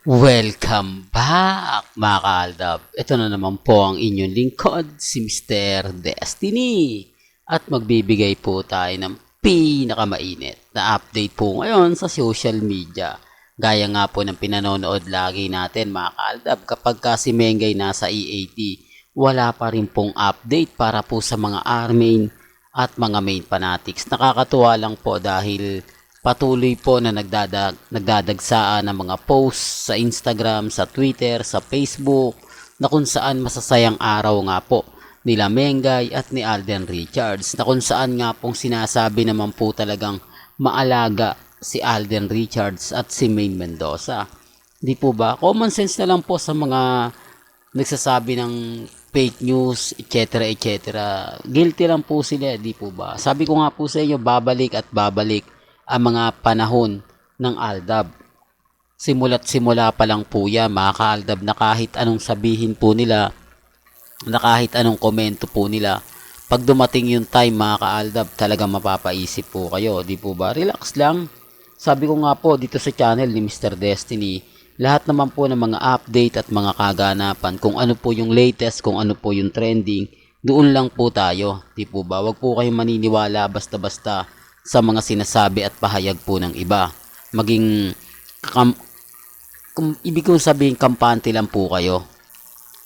Welcome back mga kaaldab. Ito na naman po ang inyong lingkod, si Mr. Destiny. At magbibigay po tayo ng pinakamainit na update po ngayon sa social media. Gaya nga po ng pinanonood lagi natin mga kaaldab, kapag ka si Mengay nasa EAT, wala pa rin pong update para po sa mga armain at mga main fanatics. Nakakatuwa lang po dahil patuloy po na nagdadagsaan ng mga posts sa Instagram, sa Twitter, sa Facebook na kung saan masasayang araw nga po nila Mengay at ni Alden Richards, na kung saan nga pong sinasabi naman po talagang maalaga si Alden Richards at si Main Mendoza. Di po ba? Common sense na lang po sa mga nagsasabi ng fake news, etc. etc. Guilty lang po sila, di po ba? Sabi ko nga po sa inyo, babalik at babalik ang mga panahon ng Aldab. Simula't simula pa lang po yan, mga kaaldab, na kahit anong sabihin po nila, na kahit anong komento po nila, pag dumating yung time mga kaaldab, talagang mapapaisip po kayo, di po ba? Relax lang. Sabi ko nga po dito sa channel ni Mr. Destiny, lahat naman po ng mga update at mga kaganapan, kung ano po yung latest, kung ano po yung trending, doon lang po tayo, di po ba? Wag po kayong maniniwala basta-basta sa mga sinasabi at pahayag po ng iba. Maging, ibig kong sabihin, kampante lang po kayo.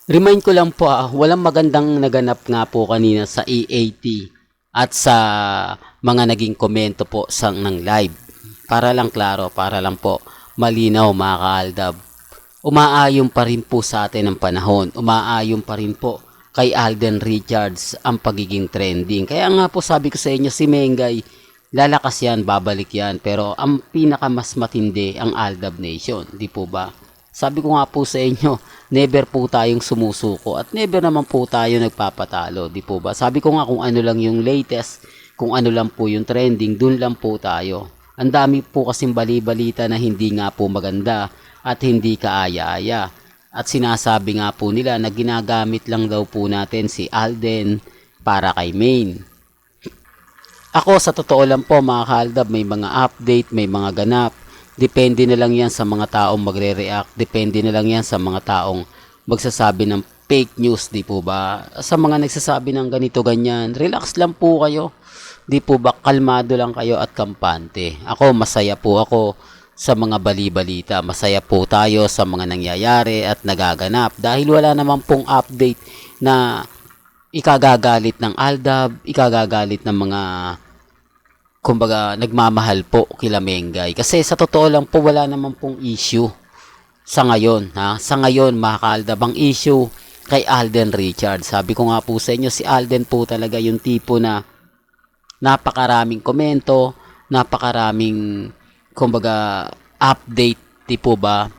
Remind ko lang po, walang magandang naganap nga po kanina sa EAT at sa mga naging komento po sa ng live. Para lang klaro, para lang po malinaw mga kaaldab. Umaayon pa rin po sa atin ang panahon. Umaayon pa rin po kay Alden Richards ang pagiging trending. Kaya nga po sabi ko sa inyo, si Mengay, lalakas yan, babalik yan. Pero ang pinaka mas matindi ang Aldab Nation, di po ba? Sabi ko nga po sa inyo, never po tayong sumusuko at never naman po tayo nagpapatalo, di po ba? Sabi ko nga, kung ano lang yung latest, kung ano lang po yung trending, dun lang po tayo. Ang dami po kasing bali-balita na hindi nga po maganda at hindi kaaya-aya. At sinasabi nga po nila na ginagamit lang daw po natin si Alden para kay Main. Ako sa totoo lang po mga kaaldab, may mga update, may mga ganap. Depende na lang yan sa mga taong magre-react. Depende na lang yan sa mga taong magsasabi ng fake news, di po ba? Sa mga nagsasabi ng ganito ganyan, relax lang po kayo. Di po ba, kalmado lang kayo at kampante. Ako, masaya po ako sa mga bali-balita. Masaya po tayo sa mga nangyayari at nagaganap. Dahil wala naman pong update na ikagagalit ng Aldab, ikagagalit ng mga kumbaga nagmamahal po kila Mengay. Kasi sa totoo lang po, wala naman pong issue sa ngayon. Ha? Sa ngayon, mga kaaldab, ang issue kay Alden Richards. Sabi ko nga po sa inyo, si Alden po talaga yung tipo na napakaraming komento, napakaraming kumbaga update, di po ba?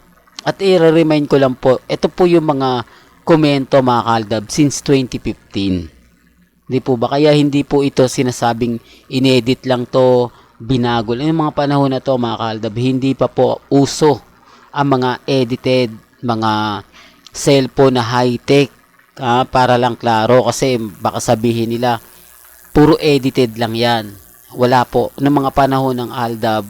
At i-remind ko lang po, ito po yung mga komento mga kaaldab since 2015. Di po ba? Kaya hindi po ito sinasabing inedit lang to, binago lang. Yung mga panahon na to mga kaaldab, hindi pa po uso ang mga edited, mga cellphone na high-tech. Para lang klaro, kasi baka sabihin nila, puro edited lang yan. Wala po. Noong mga panahon ng Aldab,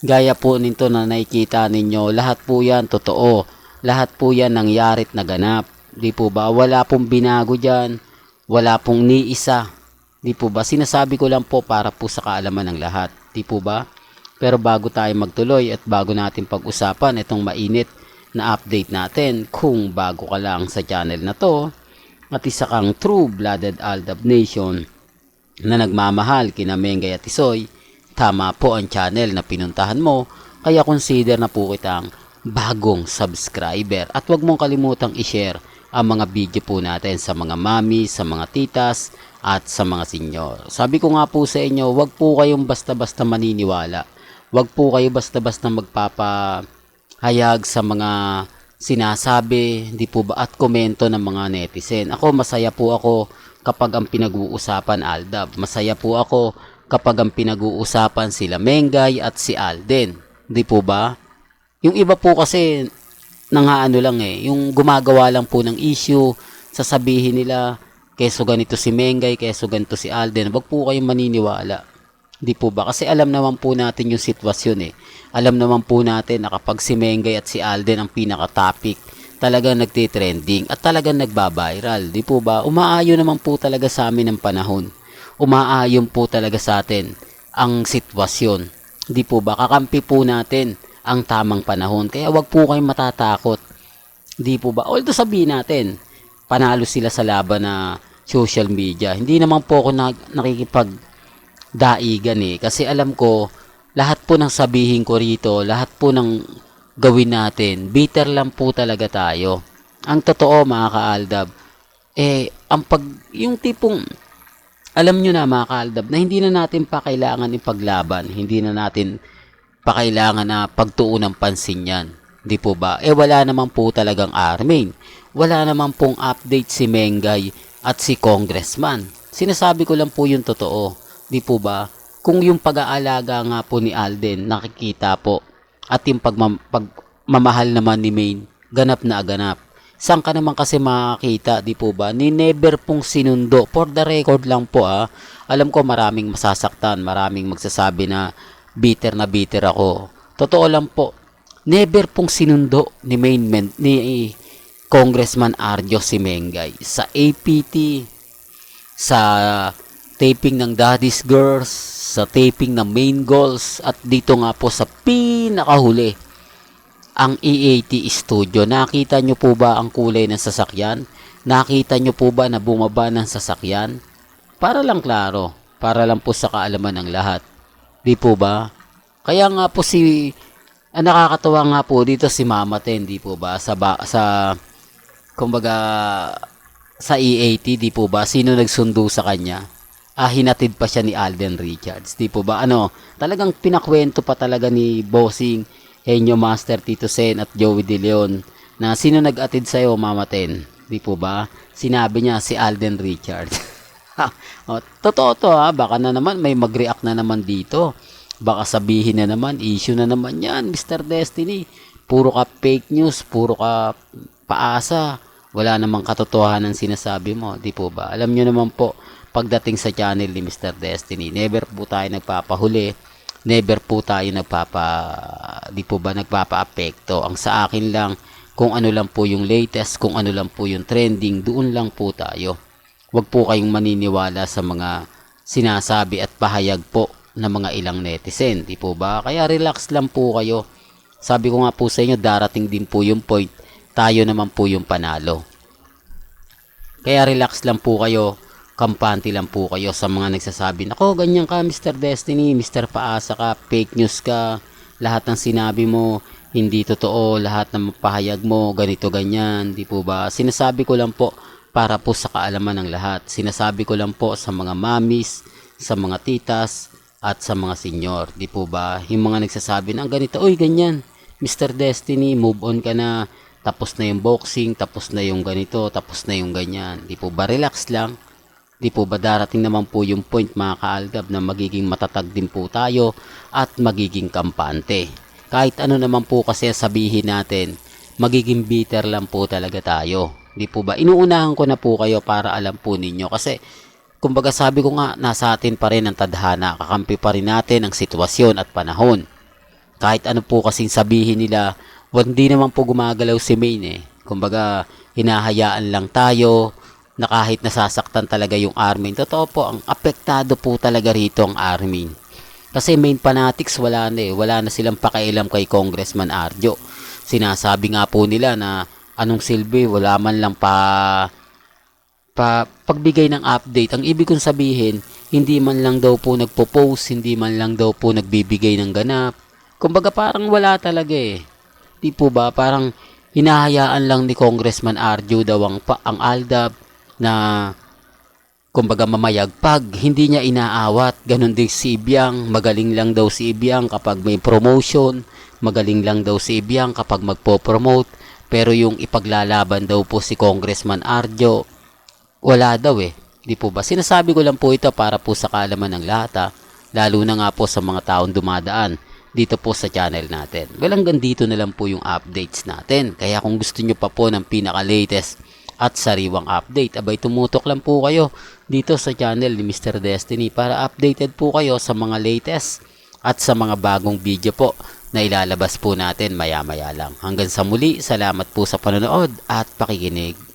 gaya po nito na nakikita ninyo, lahat po yan totoo. Lahat po yan nangyarit na ganap. Di po ba? Wala pong binago dyan. Wala pong ni isa. Di po ba? Sinasabi ko lang po para po sa kaalaman ng lahat. Di po ba? Pero bago tayo magtuloy at bago natin pag-usapan itong mainit na update natin, kung bago ka lang sa channel na to at isa kang true-blooded Aldab Nation na nagmamahal kina Mengay at Isoy, tama po ang channel na pinuntahan mo, kaya consider na po kitang bagong subscriber. At huwag mong kalimutang i-share ang mga video po natin sa mga mami, sa mga titas, at sa mga senyor. Sabi ko nga po sa inyo, wag po kayong basta-basta maniniwala. Wag po kayo basta-basta magpapahayag sa mga sinasabi, di po ba, at komento ng mga netizen. Ako, masaya po ako kapag ang pinag-uusapan Aldab. Masaya po ako kapag ang pinag-uusapan sila Mengay at si Alden. Di po ba? Yung iba po kasi ano lang yung gumagawa lang po ng issue, sasabihin nila keso ganito si Mengay, keso ganito si Alden. Wag po kayong maniniwala. Di po ba? Kasi alam naman po natin yung sitwasyon eh. Alam naman po natin na kapag si Mengay at si Alden ang pinaka-topic, talagang nagtitrending at talagang nagbabiral. Di po ba? Umaayon naman po talaga sa amin ang panahon. Umaayon po talaga sa atin ang sitwasyon. Di po ba? Kakampi po natin ang tamang panahon. Kaya wag po kayong matatakot. Di po ba? Although sabihin natin, panalo sila sa laban na social media. Hindi naman po ako nakikipag daigan eh. Kasi alam ko, lahat po ng sabihin ko rito, lahat po ng gawin natin, bitter lang po talaga tayo. Ang totoo mga kaaldab, yung tipong, alam nyo na mga kaaldab, na hindi na natin pa kailangan ipaglaban, hindi na natin pa kailangan na pagtuon ng pansin yan. Di po ba? Wala naman po talagang Armin. Wala naman pong update si Mengay at si Congressman. Sinasabi ko lang po yung totoo. Di po ba? Kung yung pag-aalaga nga po ni Alden, nakikita po. At yung pagmamahal naman ni Maine, ganap na ganap. Saan ka naman kasi makakita, di po ba? Ni never pong sinundo. For the record lang po Alam ko maraming masasaktan, maraming magsasabi na bitter ako. Totoo lang po. Never pong sinundo ni Maine, ni Congressman Arjo si Mengay sa APT, sa taping ng Daddy's Girls, sa taping ng Main Goals, at dito nga po sa pinakahuli, ang EAT Studio. Nakita nyo po ba ang kulay ng sasakyan? Nakita nyo po ba na bumaba ng sasakyan? Para lang klaro, para lang po sa kaalaman ng lahat. Di po ba? Kaya nga po nakakatawa nga po dito si Mama Ten, di po ba? Kumbaga, sa EAT, di po ba? Sino nagsundo sa kanya? Hinatid pa siya ni Alden Richards. Di po ba? Talagang pinakwento pa talaga ni Bossing, Henyo Master, Tito Sen at Joey De Leon na sino nag-atid sa'yo, Mama Ten? Di po ba? Sinabi niya si Alden Richards. Totoo to baka na naman may mag-react na naman dito. Baka sabihin na naman, issue na naman yan, Mr. Destiny. Puro ka fake news, puro ka paasa. Wala namang katotohanan sinasabi mo, di po ba? Alam nyo naman po, pagdating sa channel ni Mr. Destiny, never po tayo nagpapahuli, never po tayo nagpapa-apekto. Ang sa akin lang, kung ano lang po yung latest, kung ano lang po yung trending, doon lang po tayo. Huwag po kayong maniniwala sa mga sinasabi at pahayag po ng mga ilang netizen, di po ba? Kaya relax lang po kayo. Sabi ko nga po sa inyo, darating din po yung point, tayo naman po yung panalo. Kaya relax lang po kayo, kampante lang po kayo sa mga nagsasabi, nako ganyan ka Mr. Destiny, Mr. Paasa ka, fake news ka, lahat ng sinabi mo hindi totoo, lahat ng pahayag mo ganito ganyan, di po ba? Sinasabi ko lang po para po sa kaalaman ng lahat. Sinasabi ko lang po sa mga mamis, sa mga titas, at sa mga senyor, di po ba? Yung mga nagsasabi ng ganito, oy ganyan, Mr. Destiny, move on ka na, tapos na yung boxing, tapos na yung ganito, tapos na yung ganyan, di po ba? Relax lang, di po ba? Darating naman po yung point mga kaaldab na magiging matatag din po tayo at magiging kampante. Kahit ano naman po kasi sabihin natin, magiging bitter lang po talaga tayo, di po ba? Inuunahan ko na po kayo para alam po ninyo kasi kumbaga sabi ko nga, nasa atin pa rin ang tadhana, kakampi pa rin natin ang sitwasyon at panahon. Kahit ano po kasing sabihin nila, hindi naman po gumagalaw si Maine Kumbaga, hinahayaan lang tayo na kahit nasasaktan talaga yung Armin. Totoo po, ang apektado po talaga rito ang Armin. Kasi main fanatics wala na silang pakialam kay Congressman Arjo. Sinasabi nga po nila na anong silbi, wala man lang pagbigay ng update. Ang ibig kong sabihin, hindi man lang daw po nagpo-post, hindi man lang daw po nagbibigay ng ganap. Kumbaga parang wala talaga Di po ba? Parang hinahayaan lang ni Congressman Arjo daw ang Aldab na kumbaga mamayagpag, hindi niya inaawat. Ganon din si Ibiang, magaling lang daw si Ibiang kapag may promotion, magaling lang daw si Ibiang kapag magpo-promote, pero yung ipaglalaban daw po si Congressman Arjo, wala daw Di po ba? Sinasabi ko lang po ito para po sa kaalaman ng lahat lalo na nga po sa mga taong dumadaan dito po sa channel natin. Well, hanggang dito na lang po yung updates natin. Kaya kung gusto nyo pa po ng pinaka-latest at sariwang update, abay tumutok lang po kayo dito sa channel ni Mr. Destiny para updated po kayo sa mga latest at sa mga bagong video po na ilalabas po natin maya maya lang. Hanggang sa muli, salamat po sa panonood at pakikinig.